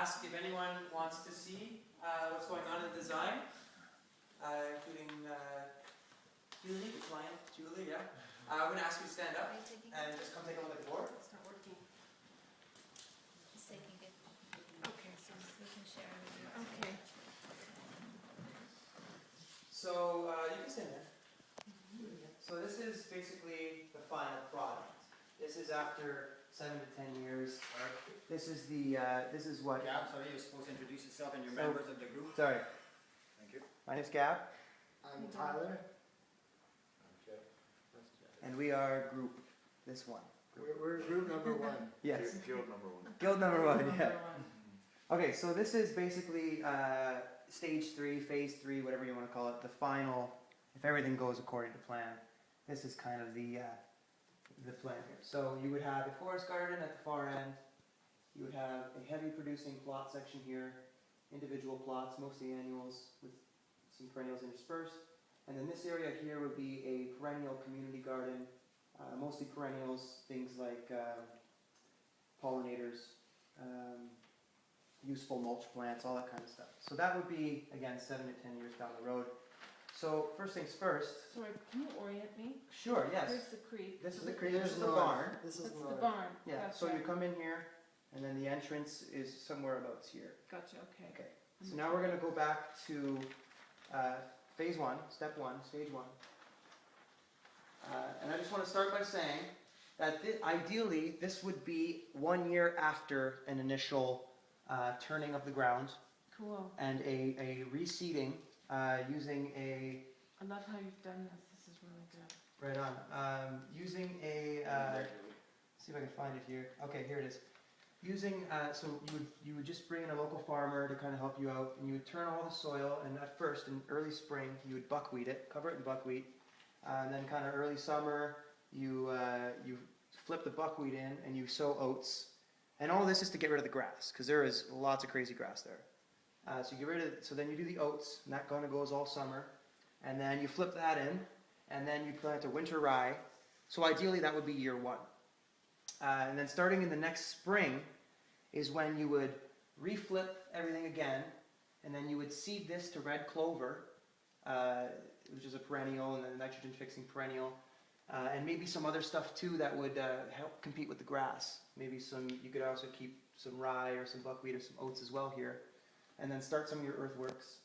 ask if anyone wants to see what's going on in the design, including Julie, the client. Julie, yeah. I'm going to ask you to stand up and just come take a look at the board. It's not working. He's taking it. Okay, so we can share with you. Okay. So you can stand there. So this is basically the final product. This is after 7 to 10 years. This is the this is what. Gab, sorry, you're supposed to introduce yourself and your members of the group. Sorry. Thank you. My name's Gab, I'm Tyler. and we are group. This one. We're group number one. Yes. Guild number one. Guild number one. Yeah. Okay, so this is basically stage 3, phase 3, whatever you want to call it. The final, if everything goes according to plan. This is kind of the plan here. So you would have a forest garden at the far end. You would have a heavy producing plot section here, individual plots, mostly annuals with some perennials interspersed. And then this area here would be a perennial community garden, mostly perennials, things like pollinators, useful mulch plants, all that kind of stuff. So that would be, again, 7 to 10 years down the road. So first things first. Sorry, can you orient me? Sure, yes. Here's the creek. This is the There's this is the north. barn. This is That's the north. barn. Yeah, Gotcha. so you come in here, and then the entrance is somewhere about here. Gotcha, okay. Okay, so now we're going to go back to phase 1, step 1, stage 1. And I just want to start by saying that ideally this would be 1 year after an initial turning of the ground Cool. and a reseeding using a, I love how you've done this. This is really good. right on, using a, see if I can find it here. Okay, here it is. Using, so you would just bring in a local farmer to kind of help you out, and you would turn all the soil, and at first, in early spring, you would buckwheat it, cover it in buckwheat, and then kind of early summer, you flip the buckwheat in, and you sow oats, and all this is to get rid of the grass, because there is lots of crazy grass there. So you get rid of it, so then you do the oats, and that kind of goes all summer, and then you flip that in, and then you plant a winter rye, so ideally that would be year 1. And then starting in the next spring is when you would reflip everything again, and then you would seed this to red clover, which is a perennial and a nitrogen fixing perennial, and maybe some other stuff too that would help compete with the grass. Maybe you could also keep some rye or some buckwheat or some oats as well here, and then start some of your earthworks.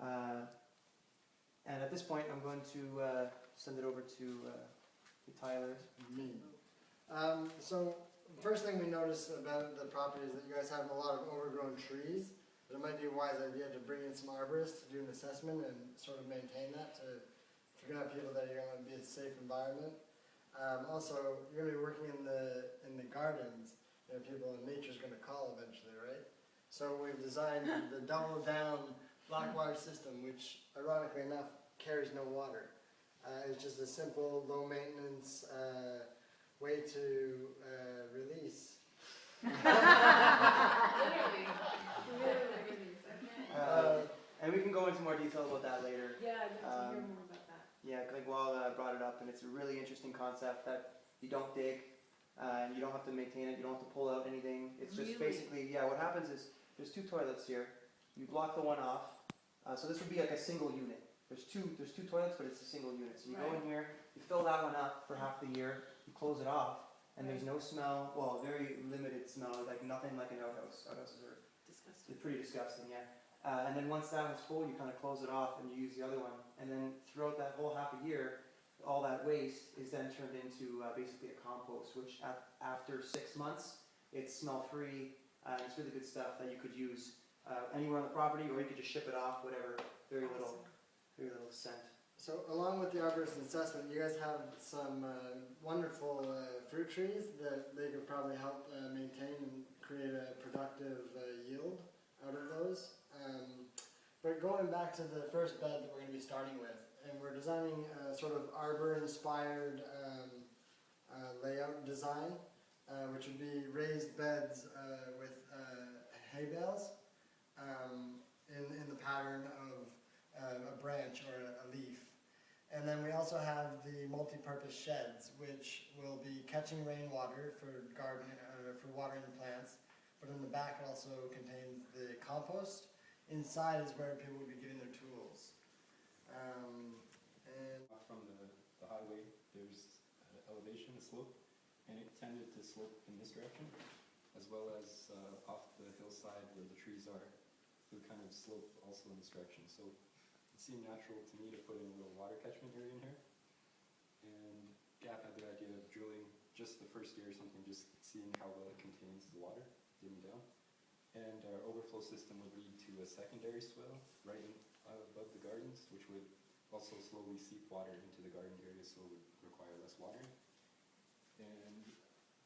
And at this point, I'm going to send it over to Tyler. Me. So first thing we noticed about the property is that you guys have a lot of overgrown trees. But it might be a wise idea to bring in some arborists to do an assessment and sort of maintain that to figure out people that you're going to be a safe environment. Also, you're going to be working in the gardens. You know, people in nature's going to call eventually, right? So we've designed the double down black water system, which ironically enough carries no water. It's just a simple, low maintenance way to release. And we can go into more detail about that later. Yeah, I'd like to hear more about that. Yeah, Gregoire brought it up, and it's a really interesting concept that you don't dig, and you don't have to maintain it, you don't have to pull out anything. It's just Really? basically, yeah, what happens is there's 2 toilets here. You block the one off, so this would be like a single unit. There's two toilets, but it's a single unit. So you go in here, you fill that one up for half the year, you close it off, and there's no smell, well, very limited smell, like nothing like an outhouse. Outhouses are Disgusting. pretty disgusting, yeah. And then once that one's full, you kind of close it off and you use the other one. And then throughout that whole half a year, all that waste is then turned into basically a compost, which after 6 months, it's smell-free, and it's really good stuff that you could use anywhere on the property, or you could just ship it off, whatever, very little scent. So along with the arborist assessment, you guys have some wonderful fruit trees that they could probably help maintain and create a productive yield out of those. But going back to the first bed that we're going to be starting with, and we're designing a sort of arbor-inspired layout design, which would be raised beds with hay bales in the pattern of a branch or a leaf. And then we also have the multi-purpose sheds, which will be catching rainwater for garden, for watering plants, but in the back it also contains the compost. Inside is where people would be getting their tools. And From the highway, there's elevation, a slope, and it tended to slope in this direction, as well as off the hillside where the trees are. It would kind of slope also in this direction. So it seemed natural to me to put in a little water catchment area in here. And Gap had the idea of drilling just the first year or something, just seeing how well it contains the water, digging down. And our overflow system would lead to a secondary swale right above the gardens, which would also slowly seep water into the garden area, so it would require less watering. And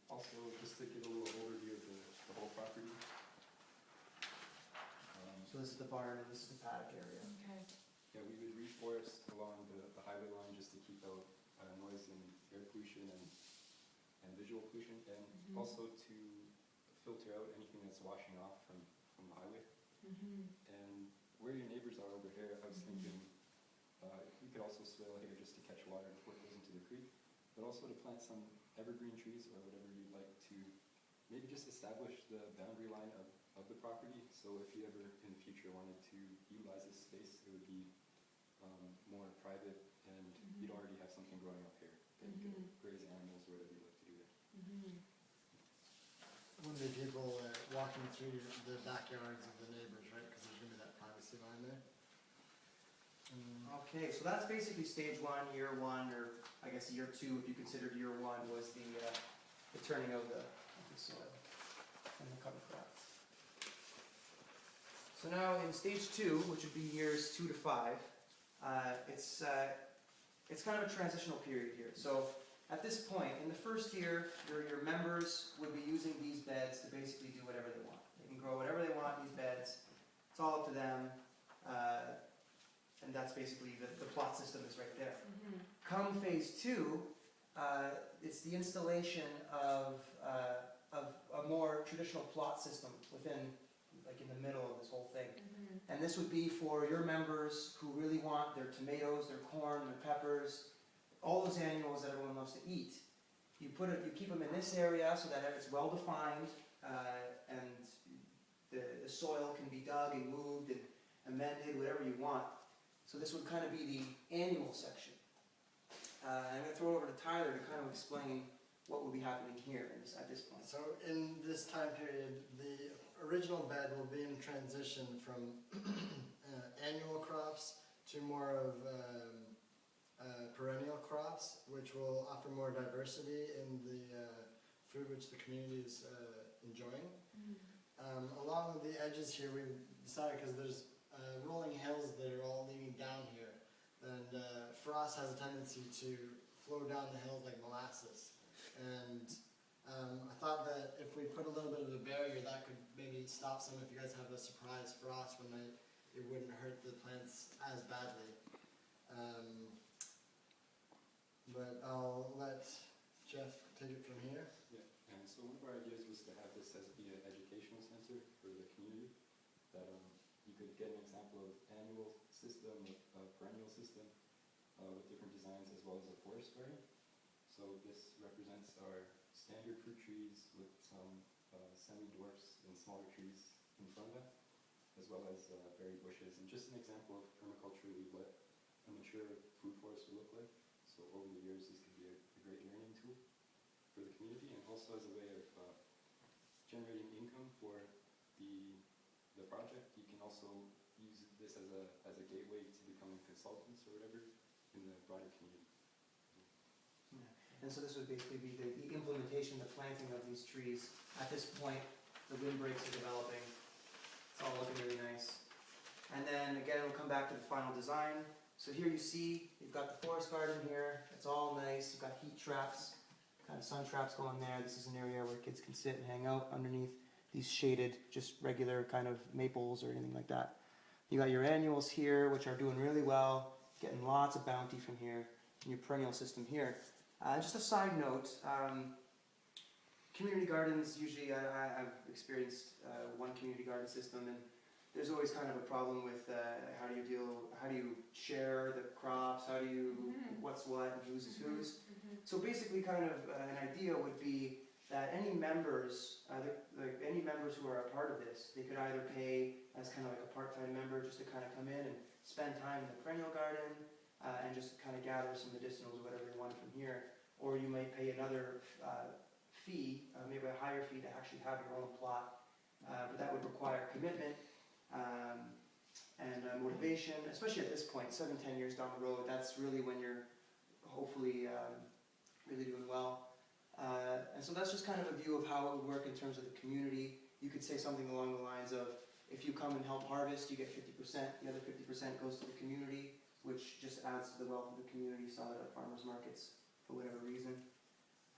also, just to get a little overview of the whole property. So this is the barn and this is the paddock area. Okay. Yeah, we would reforest along the highway line just to keep out noise and air pollution and visual pollution, and also to filter out anything that's washing off from the highway. And where your neighbors are over here, I was thinking we could also swale here just to catch water before it goes into the creek, but also to plant some evergreen trees or whatever you'd like to maybe just establish the boundary line of the property. So if you ever in the future wanted to utilize this space, it would be more private, and you'd already have something growing up here that you could graze animals or whatever you'd like to do there. wouldn't be people walking through the backyards of the neighbors, right? Because there's going to be that privacy line there. Okay, so that's basically stage one, year one, or I guess year two, if you considered year one, was the turning of the soil and the cover crop. So now in stage two, which would be years 2 to 5, it's kind of a transitional period here. So at this point, in the first year, your members would be using these beds to basically do whatever they want. They can grow whatever they want in these beds. It's all up to them. And that's basically the plot system is right there. Come phase 2, it's the installation of a more traditional plot system within, like in the middle of this whole thing. And this would be for your members who really want their tomatoes, their corn, their peppers, all those annuals that everyone loves to eat. You keep them in this area so that it's well defined, and the soil can be dug and moved and amended, whatever you want. So this would kind of be the annual section. I'm going to throw it over to Tyler to kind of explain what will be happening here at this point. So in this time period, the original bed will be in transition from annual crops to more of perennial crops, which will offer more diversity in the food which the community is enjoying. Along the edges here, we decided, because there's rolling hills that are all leading down here, and frost has a tendency to flow down the hills like molasses. And I thought that if we put a little bit of a barrier, that could maybe stop some. If you guys have a surprise frost one night, it wouldn't hurt the plants as badly. But I'll let Jeff take it from here. Yeah, and so one of our ideas was to have this as be an educational center for the community, that you could get an example of annual system, a perennial system, with different designs, as well as a forest garden. So this represents our standard fruit trees with some semi-dwarfs and smaller trees in front of that, as well as berry bushes. And just an example of permaculture, what a mature food forest would look like. So over the years, this could be a great learning tool for the community, and also as a way of generating income for the project. You can also use this as a gateway to becoming consultants or whatever in the broader community. And so this would basically be the implementation, the planting of these trees. At this point, the windbreaks are developing. It's all looking really nice. And then again, we'll come back to the final design. So here you see, you've got the forest garden here. It's all nice. You've got heat traps, kind of sun traps going there. This is an area where kids can sit and hang out underneath these shaded, just regular kind of maples or anything like that. You got your annuals here, which are doing really well, getting lots of bounty from here, and your perennial system here. Just a side note, community gardens, usually I've experienced one community garden system, and there's always kind of a problem with how do you share the crops, what's what, and whose is whose. So basically kind of an idea would be that any members, any members who are a part of this, they could either pay as kind of like a part-time member just to kind of come in and spend time in the perennial garden and just kind of gather some medicinals or whatever you want from here, or you may pay another fee, maybe a higher fee to actually have your own plot, but that would require commitment and motivation, especially at this point, 7-10 years down the road. That's really when you're hopefully really doing well. And so that's just kind of a view of how it would work in terms of the community. You could say something along the lines of, if you come and help harvest, you get 50%, the other 50% goes to the community, which just adds to the wealth of the community. Sell it at farmers markets for whatever reason.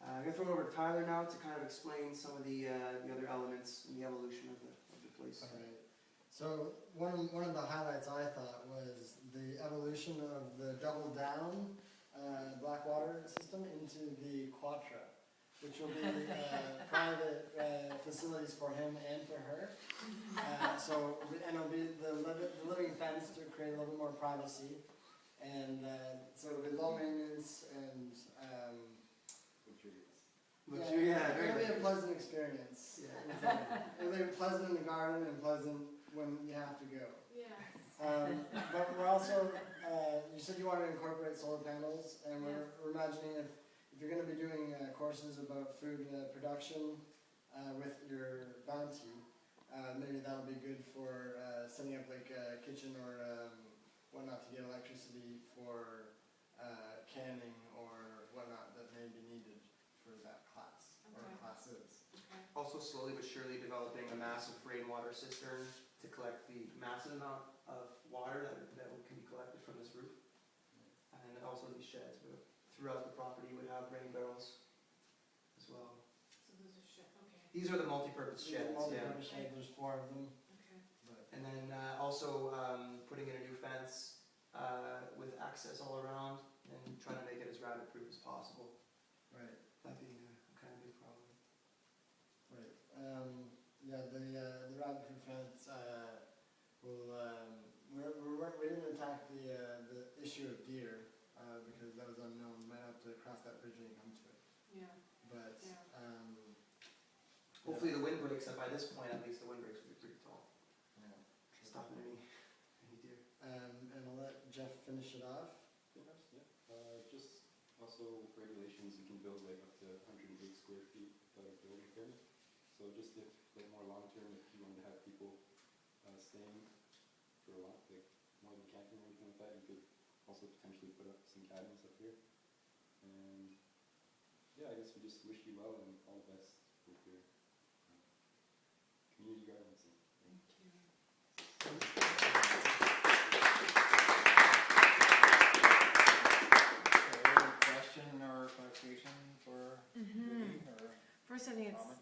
I'm going to throw it over to Tyler now to kind of explain some of the other elements and the evolution of the place. All right. So one of the highlights I thought was the evolution of the double down Blackwater system into the Quatra, which will be private facilities for him and for her. And it'll be the living fence to create a little bit more privacy, and so it'll be low maintenance and it'll be a pleasant experience. Yeah. It'll be pleasant in the garden and pleasant when you have to go. Yes. But we're also, you said you wanted to incorporate solar panels, and we're imagining if you're going to be doing courses about food production with your bounty, maybe that'll be good for setting up like a kitchen or whatnot to get electricity for canning or whatnot that may be needed for that class or Okay. classes. Okay. Also slowly but surely developing a massive rainwater cistern to collect the massive amount of water that can be collected from this roof. And also these sheds throughout the property would have rain barrels as well. So those are shit, okay, These are the multi-purpose sheds, yeah. Multi-purpose sheds, there's 4 of them. okay. But And then also putting in a new fence with access all around and trying to make it as rabbit proof as possible. right. That being a kind of big problem. Right. Yeah, the rabbit proof fence will. We didn't attack the issue of deer because that was unknown. We might have to cross that bridge when you come to it. Yeah, But yeah. Hopefully the wind breaks, and by this point at least the wind breaks would be pretty tall, yeah. stopping any deer. And I'll let Jeff finish it off. Just also regulations, you can build like up to 108 square feet without a building permit. So just if like more long term, if you wanted to have people staying for a while, like more than camping or anything like that, you could also potentially put up some cabins up here. And yeah, I guess we just wish you well and all the best with your community gardens. Thank you. Any question or clarification for Mm-hmm. Lee, or First, I think it's comment?